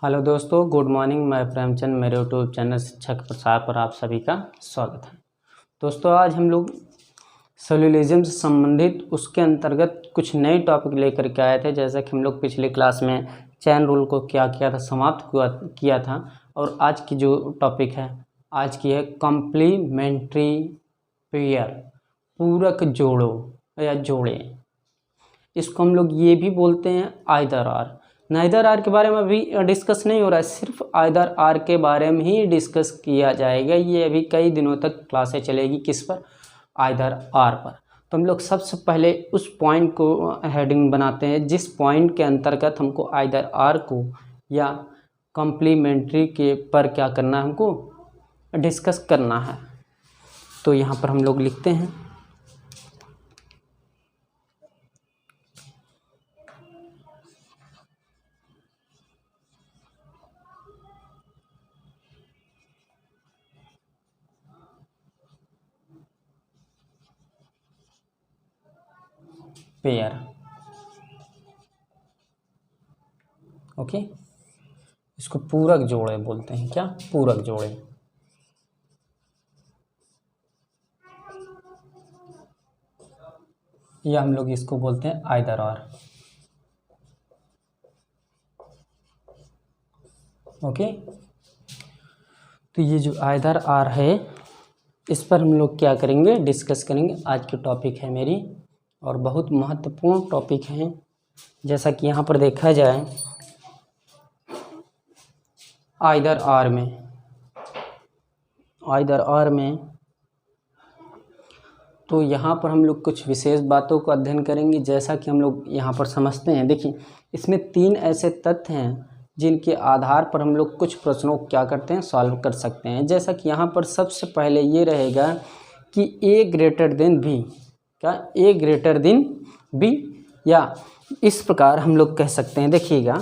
Hello दोस्तों, good morning. मैं प्रेमचंद, मेरे यूट्यूब चैनल शिक्षक प्रसार पर आप सभी का स्वागत है। दोस्तों, आज हम लोग सेल्यूलिज्म से संबंधित उसके अंतर्गत कुछ नए टॉपिक लेकर के आए थे। जैसा कि हम लोग पिछले क्लास में चैन रूल को क्या किया था, समाप्त किया था। और आज की जो टॉपिक है, आज की है कॉम्प्लीमेंट्री पेयर, पूरक जोड़ों या जोड़े। इसको हम लोग ये भी बोलते हैं आइदर आर। नाइदर आर के बारे में अभी डिस्कस नहीं हो रहा है, सिर्फ आइदर आर के बारे में ही डिस्कस किया जाएगा। ये अभी कई दिनों तक क्लासें चलेगी, किस पर? आइदर आर पर। तो हम लोग सबसे पहले उस पॉइंट को हेडिंग बनाते हैं जिस पॉइंट के अंतर्गत हमको आइदर आर को या कॉम्प्लीमेंट्री के पर क्या करना है, हमको डिस्कस करना है। तो यहाँ पर हम लोग लिखते हैं पेयर। ओके, इसको पूरक जोड़े बोलते हैं। क्या? पूरक जोड़े। या हम लोग इसको बोलते हैं आइदर आर। ओके, तो ये जो आइदर आर है, इस पर हम लोग क्या करेंगे, डिस्कस करेंगे। आज की टॉपिक है मेरी और बहुत महत्वपूर्ण टॉपिक है। जैसा कि यहाँ पर देखा जाए आइदर आर में तो यहाँ पर हम लोग कुछ विशेष बातों को अध्ययन करेंगे। जैसा कि हम लोग यहाँ पर समझते हैं, देखिए इसमें 3 ऐसे तथ्य हैं जिनके आधार पर हम लोग कुछ प्रश्नों को क्या करते हैं, सॉल्व कर सकते हैं। जैसा कि यहाँ पर सबसे पहले ये रहेगा कि ए ग्रेटर देन बी। क्या? ए ग्रेटर देन बी, या इस प्रकार हम लोग कह सकते हैं। देखिएगा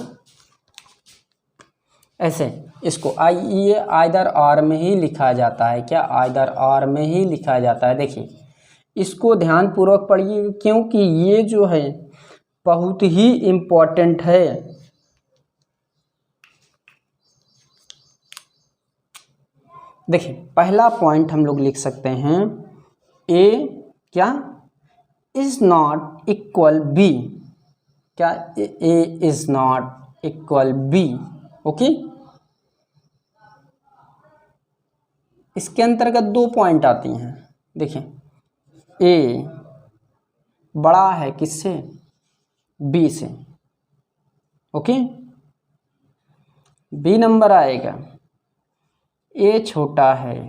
ऐसे इसको ये आइदर आर में ही लिखा जाता है। क्या? आइदर आर में ही लिखा जाता है। देखिए इसको ध्यानपूर्वक पढ़िए, क्योंकि ये जो है बहुत ही इम्पोर्टेंट है। देखिए पहला पॉइंट हम लोग लिख सकते हैं, ए क्या इज नॉट इक्वल बी। क्या? A is not equal B. Okay, इसके अंतर्गत 2 पॉइंट आती हैं। देखिए ए बड़ा है किससे? बी से। ओके, बी नंबर आएगा, ए छोटा है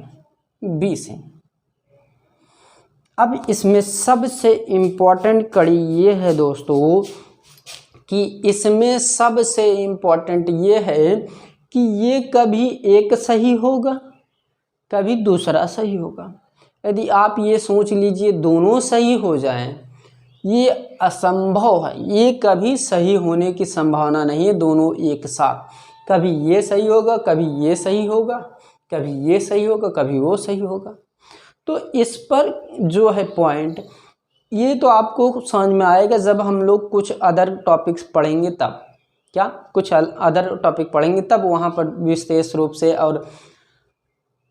बी से। अब इसमें सबसे इम्पोर्टेंट कड़ी ये है दोस्तों कि इसमें सबसे इम्पोर्टेंट ये है कि ये कभी एक सही होगा, कभी दूसरा सही होगा। यदि आप ये सोच लीजिए दोनों सही हो जाएं, ये असंभव है। ये कभी सही होने की संभावना नहीं है दोनों एक साथ। कभी ये सही होगा, कभी ये सही होगा, कभी ये सही होगा, कभी वो सही होगा। तो इस पर जो है पॉइंट, ये तो आपको समझ में आएगा जब हम लोग कुछ अदर टॉपिक्स पढ़ेंगे तब। क्या? कुछ अदर टॉपिक पढ़ेंगे तब वहाँ पर विशेष रूप से और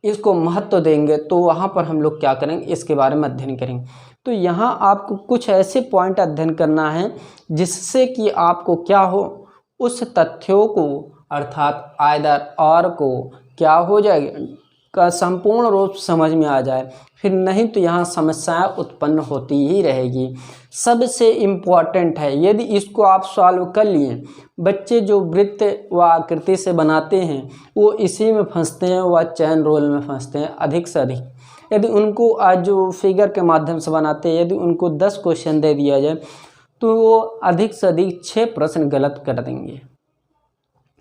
इसको महत्व देंगे, तो वहाँ पर हम लोग क्या करेंगे, इसके बारे में अध्ययन करेंगे। तो यहाँ आपको कुछ ऐसे पॉइंट अध्ययन करना है जिससे कि आपको क्या हो, उस तथ्यों को अर्थात आइदर आर को क्या हो जाएगा का संपूर्ण रूप समझ में आ जाए। फिर नहीं तो यहाँ समस्याएं उत्पन्न होती ही रहेगी। सबसे इम्पॉर्टेंट है, यदि इसको आप सॉल्व कर लिए, बच्चे जो वृत्त व आकृति से बनाते हैं वो इसी में फंसते हैं, व चैन रोल में फंसते हैं अधिक से अधिक। यदि उनको आज जो फिगर के माध्यम से बनाते हैं, यदि उनको 10 क्वेश्चन दे दिया जाए तो वो अधिक से अधिक 6 प्रश्न गलत कर देंगे।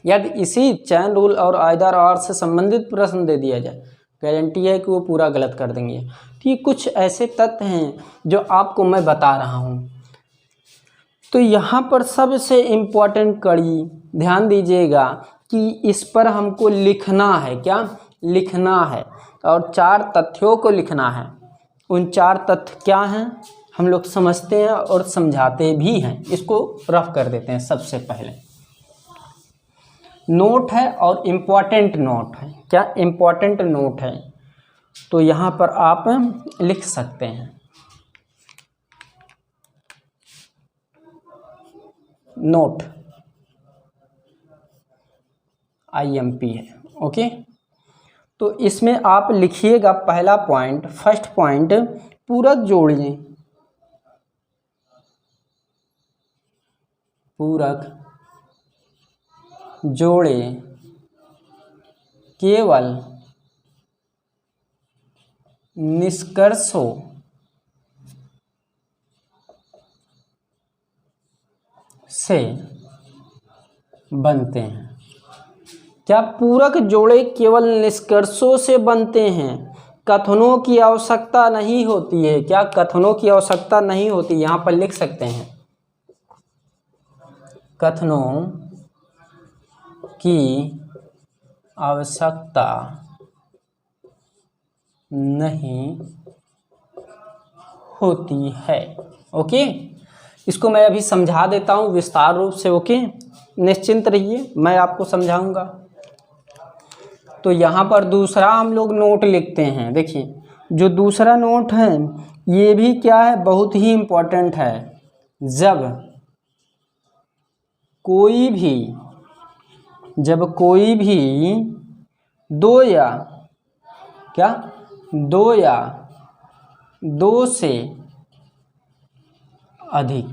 यदि इसी चैन रूल और आइदर आर से संबंधित प्रश्न दे दिया जाए, गारंटी है कि वो पूरा गलत कर देंगे। तो ये कुछ ऐसे तथ्य हैं जो आपको मैं बता रहा हूँ। तो यहाँ पर सबसे इम्पोर्टेंट कड़ी ध्यान दीजिएगा कि इस पर हमको लिखना है। क्या? लिखना है, और 4 तथ्यों को लिखना है। उन 4 तथ्य क्या हैं हम लोग समझते हैं और समझाते भी हैं। इसको रफ कर देते हैं सबसे पहले। नोट है और इम्पॉर्टेंट नोट है। क्या इम्पॉर्टेंट नोट है, तो यहाँ पर आप लिख सकते हैं नोट, IMP है। ओके, तो इसमें आप लिखिएगा पहला पॉइंट, फर्स्ट पॉइंट, पूरक जोड़िए, पूरक जोड़े केवल निष्कर्षों से बनते हैं। क्या पूरक जोड़े केवल निष्कर्षों से बनते हैं, कथनों की आवश्यकता नहीं होती है। क्या कथनों की आवश्यकता नहीं होती, यहाँ पर लिख सकते हैं कथनों की आवश्यकता नहीं होती है। ओके, इसको मैं अभी समझा देता हूँ विस्तार रूप से। ओके, निश्चिंत रहिए, मैं आपको समझाऊंगा। तो यहाँ पर दूसरा हम लोग नोट लिखते हैं। देखिए, जो दूसरा नोट है ये भी क्या है, बहुत ही इम्पोर्टेंट है। जब कोई भी दो या दो से अधिक,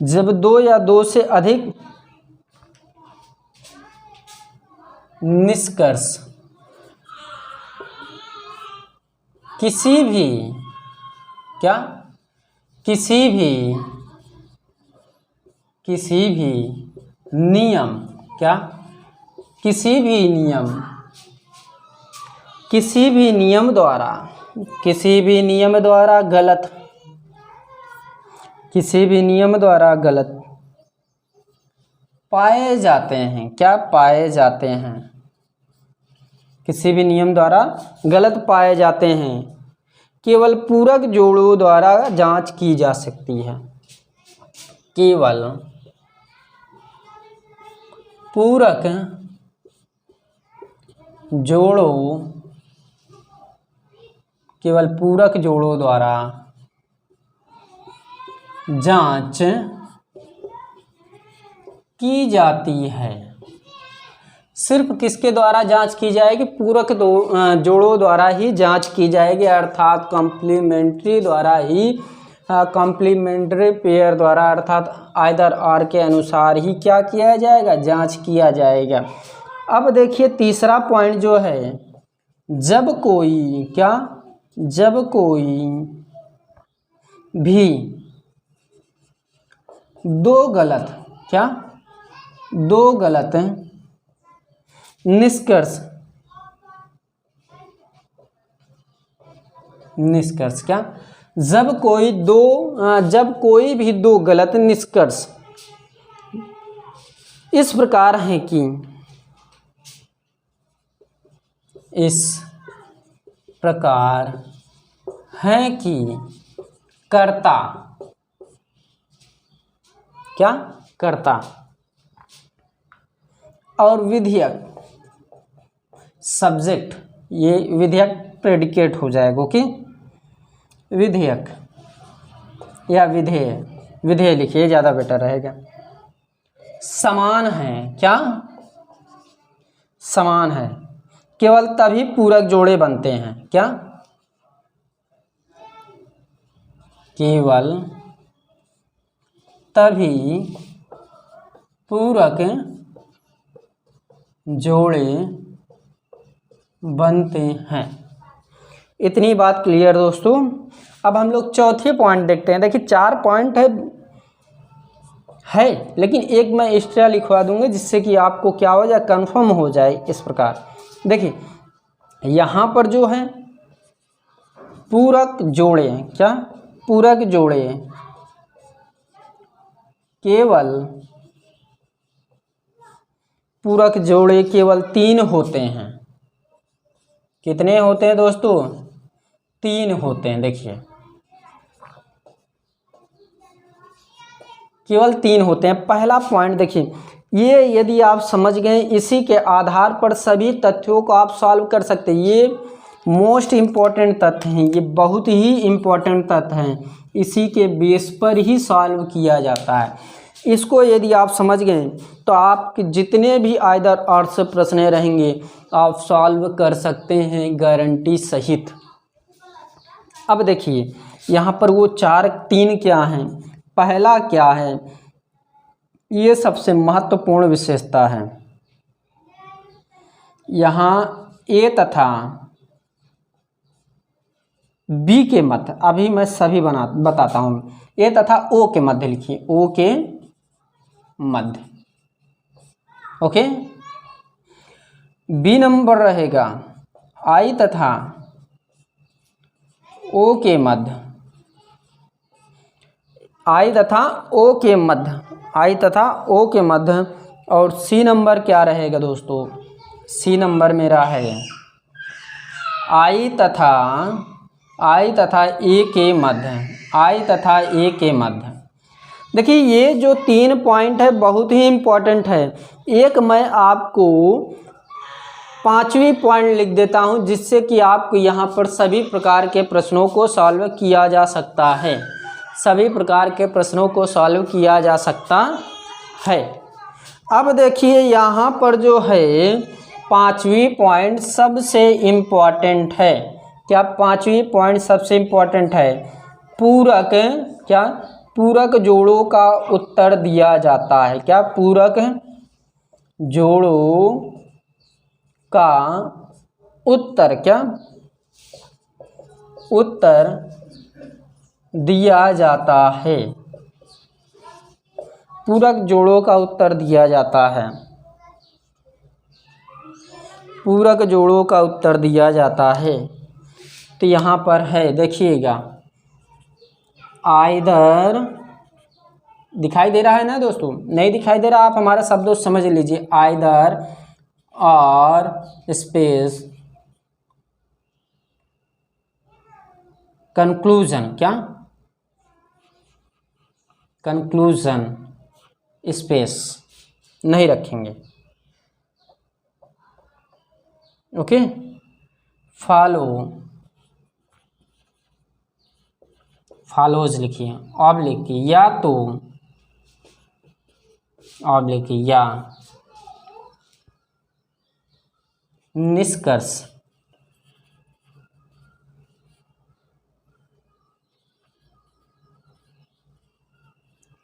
जब दो या दो से अधिक निष्कर्ष किसी भी नियम किसी भी नियम द्वारा गलत पाए जाते हैं। क्या पाए जाते हैं, किसी भी नियम द्वारा गलत पाए जाते हैं, केवल पूरक जोड़ों द्वारा जांच की जा सकती है। केवल पूरक जोड़ों द्वारा जांच की जाती है। सिर्फ किसके द्वारा जांच की जाएगी, पूरक जोड़ों द्वारा ही जांच की जाएगी, अर्थात कॉम्प्लीमेंट्री पेयर द्वारा, अर्थात आइदर और के अनुसार ही क्या किया जाएगा, जांच किया जाएगा। अब देखिए तीसरा पॉइंट जो है, जब कोई भी दो गलत निष्कर्ष जब कोई भी दो गलत निष्कर्ष इस प्रकार हैं कि कर्ता और विधेयक सब्जेक्ट, ये विधेयक प्रेडिकेट हो जाएगा। ओके, विधेयक या विधेय लिखिए, ज़्यादा बेटर रहेगा। समान है, केवल तभी पूरक जोड़े बनते हैं। केवल तभी पूरक जोड़े बनते हैं। इतनी बात क्लियर दोस्तों। अब हम लोग चौथे पॉइंट देखते हैं। देखिए 4 पॉइंट है लेकिन एक मैं एक्स्ट्रा लिखवा दूंगा जिससे कि आपको क्या हो जाए, कंफर्म हो जाए। इस प्रकार देखिए यहाँ पर जो है पूरक जोड़े, पूरक जोड़े केवल 3 होते हैं। कितने होते हैं दोस्तों, 3 होते हैं। देखिए केवल 3 होते हैं। पहला पॉइंट देखिए, ये यदि आप समझ गए, इसी के आधार पर सभी तथ्यों को आप सॉल्व कर सकते हैं। ये मोस्ट इम्पॉर्टेंट तथ्य हैं, ये बहुत ही इम्पॉर्टेंट तथ्य हैं, इसी के बेस पर ही सॉल्व किया जाता है। इसको यदि आप समझ गए तो आपके जितने भी आइदर और से प्रश्न रहेंगे आप सॉल्व कर सकते हैं गारंटी सहित। अब देखिए यहाँ पर वो 3 क्या हैं। पहला क्या है, ये सबसे महत्वपूर्ण विशेषता है। यहाँ ए तथा बी के मध्य, अभी मैं सभी बताता हूँ। ए तथा ओ के मध्य लिखिए, ओ के मध्य, ओके। बी नंबर रहेगा आई तथा ओ के मध्य, आई तथा ओ के मध्य, आई तथा ओ के मध्य। और सी नंबर क्या रहेगा दोस्तों, सी नंबर मेरा है आई तथा ए के मध्य, आई तथा ए के मध्य। देखिए ये जो 3 पॉइंट है बहुत ही इम्पोर्टेंट है। एक मैं आपको 5वीं पॉइंट लिख देता हूं जिससे कि आपको यहाँ पर सभी प्रकार के प्रश्नों को सॉल्व किया जा सकता है, सभी प्रकार के प्रश्नों को सॉल्व किया जा सकता है। अब देखिए यहाँ पर जो है 5वीं पॉइंट सबसे इम्पॉर्टेंट है। क्या 5वीं पॉइंट सबसे इम्पॉर्टेंट है? पूरक, क्या पूरक जोड़ों का उत्तर दिया जाता है। क्या पूरक जोड़ों का उत्तर, क्या उत्तर दिया जाता है, पूरक जोड़ों का उत्तर दिया जाता है, पूरक जोड़ों का उत्तर दिया जाता है। तो यहाँ पर है देखिएगा, आइदर दिखाई दे रहा है ना दोस्तों, नहीं दिखाई दे रहा आप हमारा शब्दों समझ लीजिए, आइदर और स्पेस कंक्लूजन, क्या कंक्लूजन स्पेस नहीं रखेंगे, ओके। फॉलोज लिखिए, ऑब्लिक या तो ऑब्लिक या निष्कर्ष,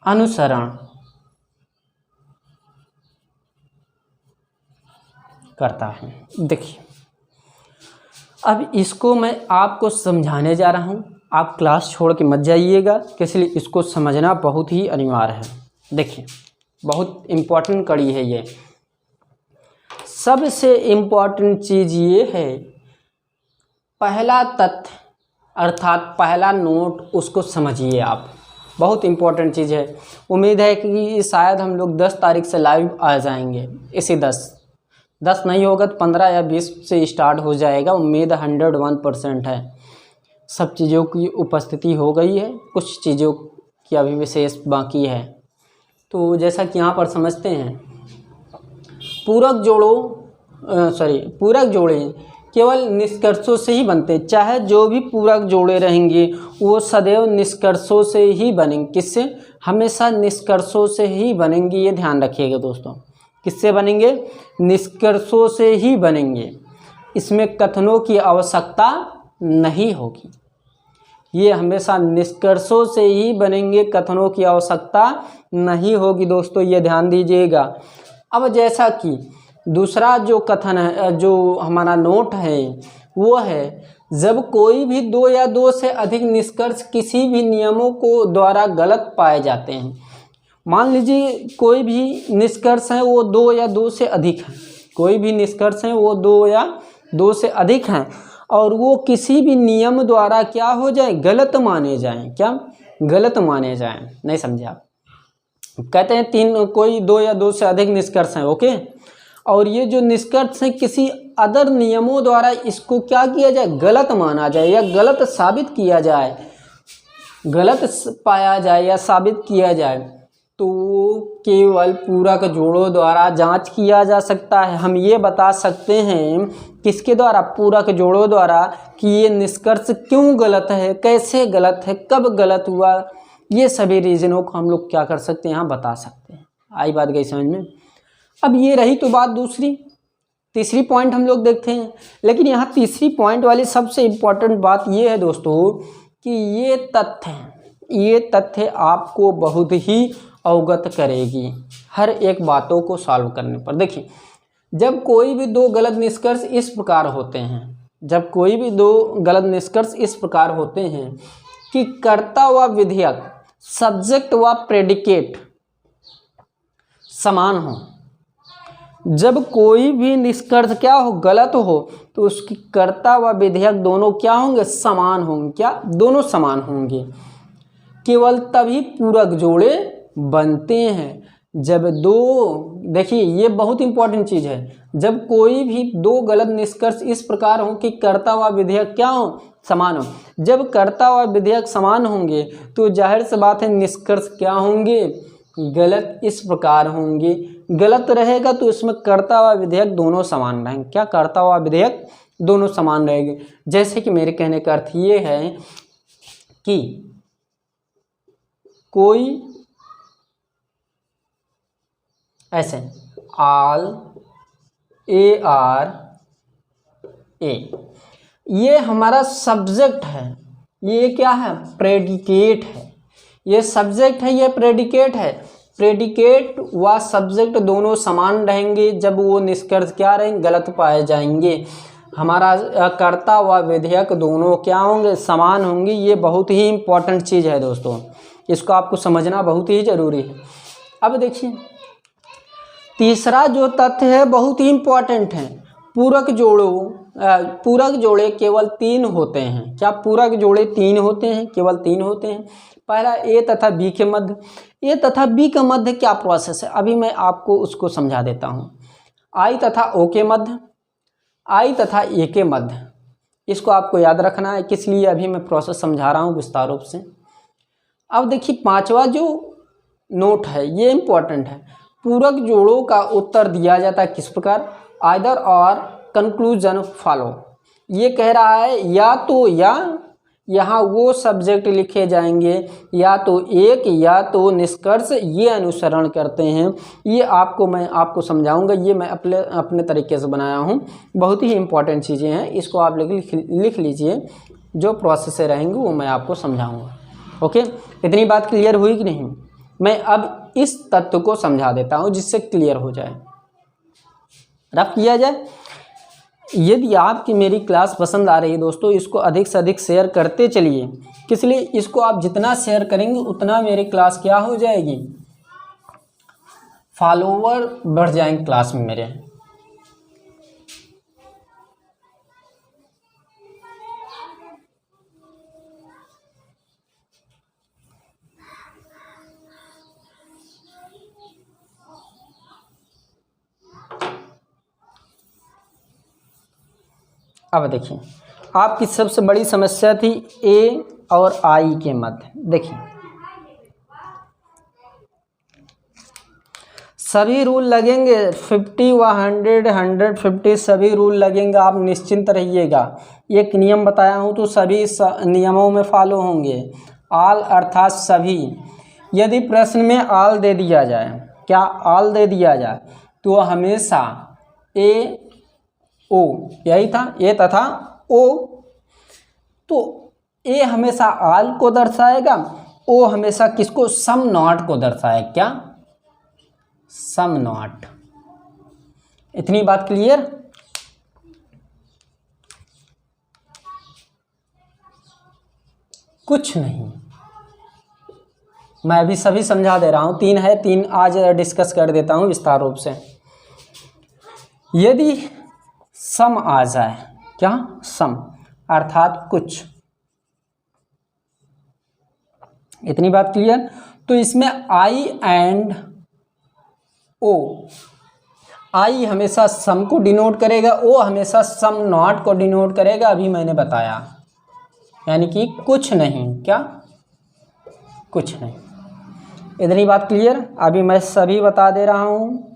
अनुसरण करता है। देखिए अब इसको मैं आपको समझाने जा रहा हूँ, आप क्लास छोड़ के मत जाइएगा, इसलिए इसको समझना बहुत ही अनिवार्य है। देखिए बहुत इम्पोर्टेंट कड़ी है ये। सबसे इम्पोर्टेंट चीज़ ये है, पहला तथ्य अर्थात पहला नोट उसको समझिए आप, बहुत इम्पोर्टेंट चीज़ है। उम्मीद है कि शायद हम लोग 10 तारीख से लाइव आ जाएंगे, इसी 10 नहीं होगा तो 15 या 20 से स्टार्ट हो जाएगा। उम्मीद 101% है। सब चीज़ों की उपस्थिति हो गई है, कुछ चीज़ों की अभी विशेष बाकी है। तो जैसा कि यहाँ पर समझते हैं, पूरक जोड़े केवल निष्कर्षों से ही बनते, चाहे जो भी पूरक जोड़े रहेंगे वो सदैव निष्कर्षों से ही बनेंगे। किससे? हमेशा निष्कर्षों से ही बनेंगे, ये ध्यान रखिएगा दोस्तों। किससे बनेंगे? निष्कर्षों से ही बनेंगे, इसमें कथनों की आवश्यकता नहीं होगी। ये हमेशा निष्कर्षों से ही बनेंगे, कथनों की आवश्यकता नहीं होगी दोस्तों, ये ध्यान दीजिएगा। अब जैसा कि दूसरा जो कथन है, जो हमारा नोट है वो है, जब कोई भी 2 या 2 से अधिक निष्कर्ष किसी भी नियमों को द्वारा गलत पाए जाते हैं। मान लीजिए कोई भी निष्कर्ष है वो 2 या 2 से अधिक है, कोई भी निष्कर्ष है वो 2 या 2 से अधिक हैं और वो किसी भी नियम द्वारा क्या हो जाए? गलत माने जाएं। क्या गलत माने जाएं? नहीं समझे आप? कहते हैं कोई 2 या 2 से अधिक निष्कर्ष हैं, ओके। और ये जो निष्कर्ष है किसी अदर नियमों द्वारा इसको क्या किया जाए? गलत माना जाए या गलत साबित किया जाए, गलत पाया जाए या साबित किया जाए, तो केवल पूरक जोड़ों द्वारा जांच किया जा सकता है। हम ये बता सकते हैं किसके द्वारा, पूरक जोड़ों द्वारा, कि ये निष्कर्ष क्यों गलत है, कैसे गलत है, कब गलत हुआ, ये सभी रीजनों को हम लोग क्या कर सकते हैं, यहाँ बता सकते हैं। आई बात गई समझ में। अब ये रही तो बात दूसरी, तीसरी पॉइंट हम लोग देखते हैं। लेकिन यहाँ तीसरी पॉइंट वाली सबसे इम्पोर्टेंट बात ये है दोस्तों कि ये तथ्य आपको बहुत ही अवगत करेगी हर एक बातों को सॉल्व करने पर। देखिए, जब कोई भी दो गलत निष्कर्ष इस प्रकार होते हैं, कि कर्ता व विधेयक, सब्जेक्ट व प्रेडिकेट समान हो, जब कोई भी निष्कर्ष क्या हो, गलत हो, तो उसकी कर्ता व विधेयक दोनों क्या होंगे, समान होंगे। क्या, दोनों समान होंगे। केवल तभी पूरक जोड़े बनते हैं जब दो, देखिए ये बहुत इंपॉर्टेंट चीज़ है, जब कोई भी दो गलत निष्कर्ष इस प्रकार हो कि कर्ता व विधेयक क्या हो, समान हो। जब कर्ता व विधेयक समान होंगे तो जाहिर सी बात है निष्कर्ष क्या होंगे, गलत इस प्रकार होंगे। गलत रहेगा तो इसमें कर्ता व विधेयक दोनों समान रहेंगे। क्या, कर्ता व विधेयक दोनों समान रहेंगे। जैसे कि मेरे कहने का अर्थ ये है कि कोई ऐसे ऑल AR A, ये हमारा सब्जेक्ट है, ये क्या है, प्रेडिकेट है। ये सब्जेक्ट है, ये प्रेडिकेट है। प्रेडिकेट व सब्जेक्ट दोनों समान रहेंगे जब वो निष्कर्ष क्या रहेंगे, गलत पाए जाएंगे। हमारा कर्ता व विधेयक दोनों क्या होंगे, समान होंगे। ये बहुत ही इम्पोर्टेंट चीज़ है दोस्तों, इसको आपको समझना बहुत ही ज़रूरी है। अब देखिए, तीसरा जो तथ्य है बहुत ही इम्पोर्टेंट है। पूरक जोड़े केवल 3 होते हैं। क्या, पूरक जोड़े 3 होते हैं, केवल 3 होते हैं। पहला A तथा B के मध्य। A तथा B के मध्य क्या प्रोसेस है, अभी मैं आपको उसको समझा देता हूँ। I तथा O के मध्य, I तथा A के मध्य, इसको आपको याद रखना है, किस लिए अभी मैं प्रोसेस समझा रहा हूँ विस्तार रूप से। अब देखिए, पांचवा जो नोट है ये इम्पोर्टेंट है। पूरक जोड़ों का उत्तर दिया जाता है किस प्रकार, आइदर और कंक्लूजन फॉलो। ये कह रहा है या तो या, यहाँ वो सब्जेक्ट लिखे जाएंगे, या तो एक या तो निष्कर्ष ये अनुसरण करते हैं। ये मैं आपको समझाऊंगा, ये मैं अपने तरीके से बनाया हूँ। बहुत ही इम्पोर्टेंट चीज़ें हैं, इसको आप लिख लीजिए। जो प्रोसेस रहेंगे वो मैं आपको समझाऊंगा। ओके, इतनी बात क्लियर हुई कि नहीं। मैं अब इस तत्व को समझा देता हूँ जिससे क्लियर हो जाए, रफ किया जाए। यदि आपकी मेरी क्लास पसंद आ रही है दोस्तों, इसको अधिक से अधिक शेयर करते चलिए। किस लिए, इसको आप जितना शेयर करेंगे उतना मेरी क्लास क्या हो जाएगी, फॉलोवर बढ़ जाएंगे क्लास में मेरे। अब देखिए, आपकी सबसे बड़ी समस्या थी A और I के मध्य। देखिए, सभी रूल लगेंगे 50 व 100, 150 सभी रूल लगेंगे, आप निश्चिंत रहिएगा। एक नियम बताया हूँ तो सभी नियमों में फॉलो होंगे। ऑल अर्थात सभी। यदि प्रश्न में ऑल दे दिया जाए, क्या ऑल दे दिया जाए, तो हमेशा A O, यही था, A तथा O, तो A हमेशा ऑल को दर्शाएगा, O हमेशा किसको, सम नॉट को दर्शाएगा। क्या, सम नॉट। इतनी बात क्लियर। कुछ नहीं, मैं अभी सभी समझा दे रहा हूं। 3 है, 3 आज डिस्कस कर देता हूं विस्तार रूप से। यदि सम आ जाए, क्या, सम अर्थात कुछ, इतनी बात क्लियर। तो इसमें I एंड O, I हमेशा सम को डिनोट करेगा, O हमेशा सम नॉट को डिनोट करेगा। अभी मैंने बताया, यानी कि कुछ नहीं। क्या, कुछ नहीं। इतनी बात क्लियर। अभी मैं सभी बता दे रहा हूँ।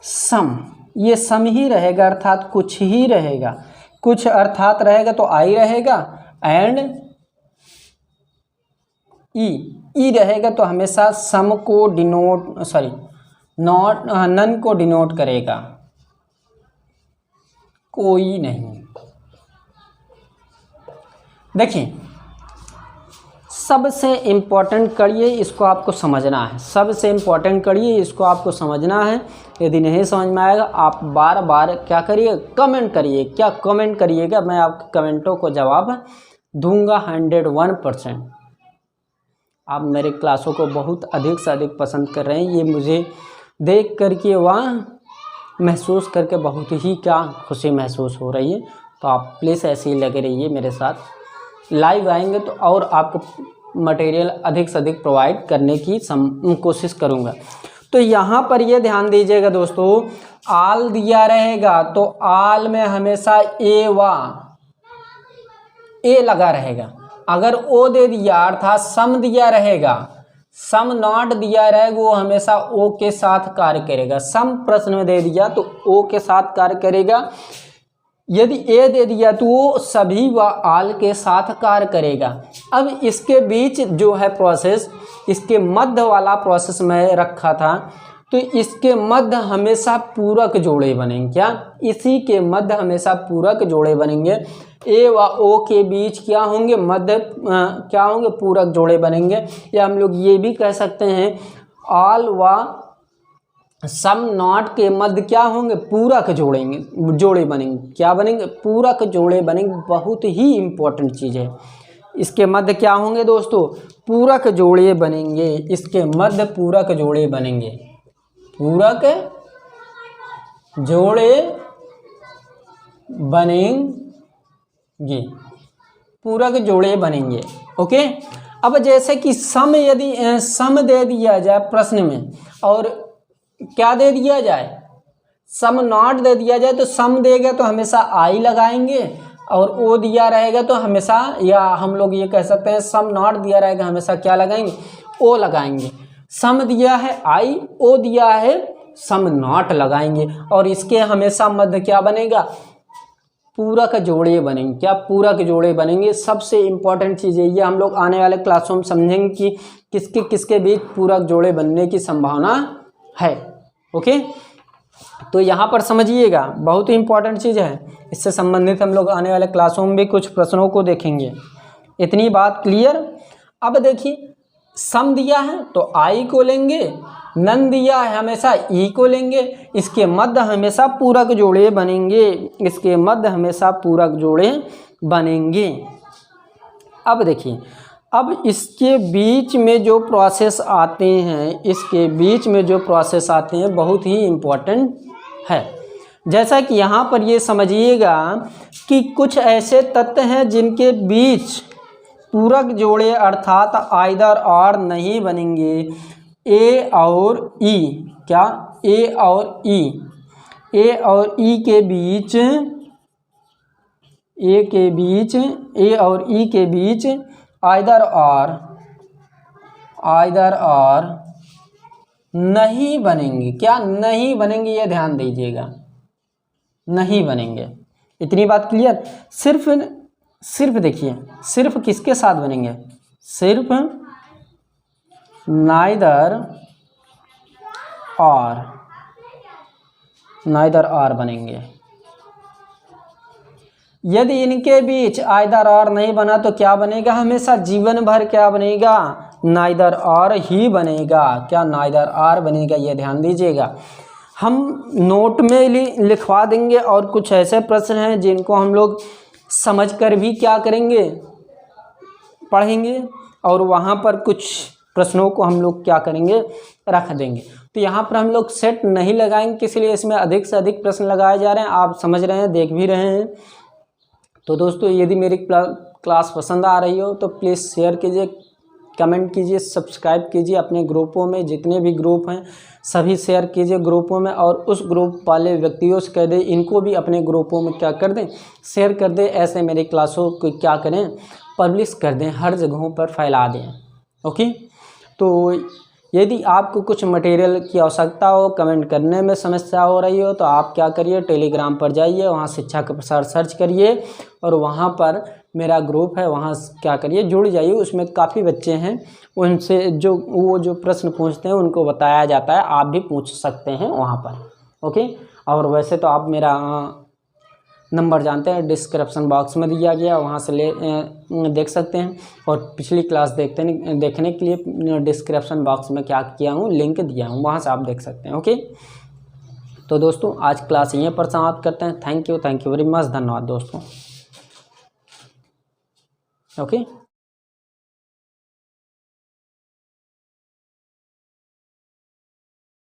सम, ये सम ही रहेगा, अर्थात कुछ ही रहेगा। कुछ अर्थात रहेगा तो आई रहेगा, एंड ई रहेगा तो हमेशा सम को डिनोट, सॉरी नॉट, नन को डिनोट करेगा, कोई नहीं। देखिए सबसे इम्पोर्टेंट कड़िए इसको आपको समझना है, सबसे इम्पोर्टेंट कड़िए इसको आपको समझना है। यदि नहीं समझ में आएगा आप बार बार क्या करिए, कमेंट करिए। क्या कमेंट करिएगा, मैं आपके कमेंटों को जवाब दूंगा 101%। आप मेरे क्लासों को बहुत अधिक से अधिक पसंद कर रहे हैं, ये मुझे देख करके वहाँ महसूस करके बहुत ही क्या खुशी महसूस हो रही है। तो आप प्लीज़ ऐसे ही लगे रहिए मेरे साथ, लाइव आएंगे तो और आपको मटेरियल अधिक से अधिक प्रोवाइड करने की कोशिश करूँगा। तो यहाँ पर ये ध्यान दीजिएगा दोस्तों, आल दिया रहेगा तो आल में हमेशा ए लगा रहेगा। अगर ओ दे दिया अर्थात सम दिया रहेगा, सम नॉट दिया रहेगा, वो हमेशा ओ के साथ कार्य करेगा। सम प्रश्न में दे दिया तो ओ के साथ कार्य करेगा। यदि ए दे दिया तो वो सभी व आल के साथ कार्य करेगा। अब इसके बीच जो है प्रोसेस, इसके मध्य वाला प्रोसेस मैं रखा था, तो इसके मध्य हमेशा पूरक जोड़े बनेंगे। क्या इसी के मध्य हमेशा पूरक जोड़े बनेंगे। ए व ओ के बीच क्या होंगे, मध्य क्या होंगे, पूरक जोड़े बनेंगे। या हम लोग ये भी कह सकते हैं आल व सम नॉट के मध्य क्या होंगे, पूरक जोड़े बनेंगे। क्या बनेंगे, पूरक जोड़े बनेंगे। बहुत ही इम्पोर्टेंट चीज़ है। इसके मध्य क्या होंगे दोस्तों, पूरक जोड़े बनेंगे। इसके मध्य पूरक जोड़े बनेंगे, पूरक जोड़े बनेंगे, पूरक जोड़े बनेंगे। ओके। अब जैसे कि सम, यदि सम दे दिया जाए प्रश्न में और क्या दे दिया जाए, सम नॉट दे दिया जाए, तो सम देगा तो हमेशा आई लगाएंगे, और ओ दिया रहेगा तो हमेशा, या हम लोग ये कह सकते हैं सम नॉट दिया रहेगा हमेशा क्या लगाएंगे, ओ लगाएंगे। सम दिया है आई, ओ दिया है सम नॉट लगाएंगे। और इसके हमेशा मध्य क्या बनेगा, पूरक जोड़े बनेंगे। क्या पूरक जोड़े बनेंगे। सबसे इम्पोर्टेंट चीज़ है ये, हम लोग आने वाले क्लासों में समझेंगे कि किसके किसके बीच पूरक जोड़े बनने की संभावना है। ओके, तो यहाँ पर समझिएगा, बहुत ही इंपॉर्टेंट चीज़ है। इससे संबंधित हम लोग आने वाले क्लासों में भी कुछ प्रश्नों को देखेंगे। इतनी बात क्लियर। अब देखिए सम दिया है तो आई को लेंगे, नन दिया है हमेशा ई को लेंगे। इसके मध्य हमेशा पूरक जोड़े बनेंगे, इसके मध्य हमेशा पूरक जोड़े बनेंगे। अब देखिए, अब इसके बीच में जो प्रोसेस आते हैं, इसके बीच में जो प्रोसेस आते हैं बहुत ही इम्पोर्टेंट है। जैसा कि यहाँ पर ये समझिएगा कि कुछ ऐसे तत्व हैं जिनके बीच पूरक जोड़े अर्थात आइदर और नहीं बनेंगे। ए और ई, क्या ए और ई, ए और ई के बीच, ए के बीच, ए और ई के बीच आइदर और नहीं बनेंगे। क्या नहीं बनेंगे, ये ध्यान दीजिएगा, नहीं बनेंगे। इतनी बात क्लियर। सिर्फ देखिए, सिर्फ किसके साथ बनेंगे, सिर्फ नाइदर और बनेंगे। यदि इनके बीच आइदर और नहीं बना तो क्या बनेगा, हमेशा जीवन भर क्या बनेगा, नाइदर और ही बनेगा। क्या नाइदर और बनेगा, ये ध्यान दीजिएगा। हम नोट में लिखवा देंगे, और कुछ ऐसे प्रश्न हैं जिनको हम लोग समझकर भी क्या करेंगे, पढ़ेंगे, और वहाँ पर कुछ प्रश्नों को हम लोग क्या करेंगे, रख देंगे। तो यहाँ पर हम लोग सेट नहीं लगाएंगे, इसलिए इसमें अधिक से अधिक प्रश्न लगाए जा रहे हैं। आप समझ रहे हैं, देख भी रहे हैं। तो दोस्तों यदि मेरी क्लास पसंद आ रही हो तो प्लीज़ शेयर कीजिए, कमेंट कीजिए, सब्सक्राइब कीजिए, अपने ग्रुपों में जितने भी ग्रुप हैं सभी शेयर कीजिए ग्रुपों में, और उस ग्रुप वाले व्यक्तियों से कह दें इनको भी अपने ग्रुपों में क्या कर दें, शेयर कर दें। ऐसे मेरी क्लासों को क्या करें, पब्लिश कर दें, हर जगहों पर फैला दें। ओके, तो यदि आपको कुछ मटेरियल की आवश्यकता हो, कमेंट करने में समस्या हो रही हो, तो आप क्या करिए, टेलीग्राम पर जाइए, वहाँ शिक्षा का प्रसार सर्च करिए और वहाँ पर मेरा ग्रुप है, वहाँ क्या करिए, जुड़ जाइए। उसमें काफ़ी बच्चे हैं, उनसे जो प्रश्न पूछते हैं उनको बताया जाता है, आप भी पूछ सकते हैं वहाँ पर। ओके, और वैसे तो आप मेरा नंबर जानते हैं, डिस्क्रिप्शन बॉक्स में दिया गया, वहाँ से देख सकते हैं। और पिछली क्लास देखने के लिए डिस्क्रिप्शन बॉक्स में क्या किया हूँ, लिंक दिया हूँ, वहाँ से आप देख सकते हैं। ओके, तो दोस्तों आज क्लास यहीं पर समाप्त करते हैं। थैंक यू वेरी मच, धन्यवाद दोस्तों। ओके।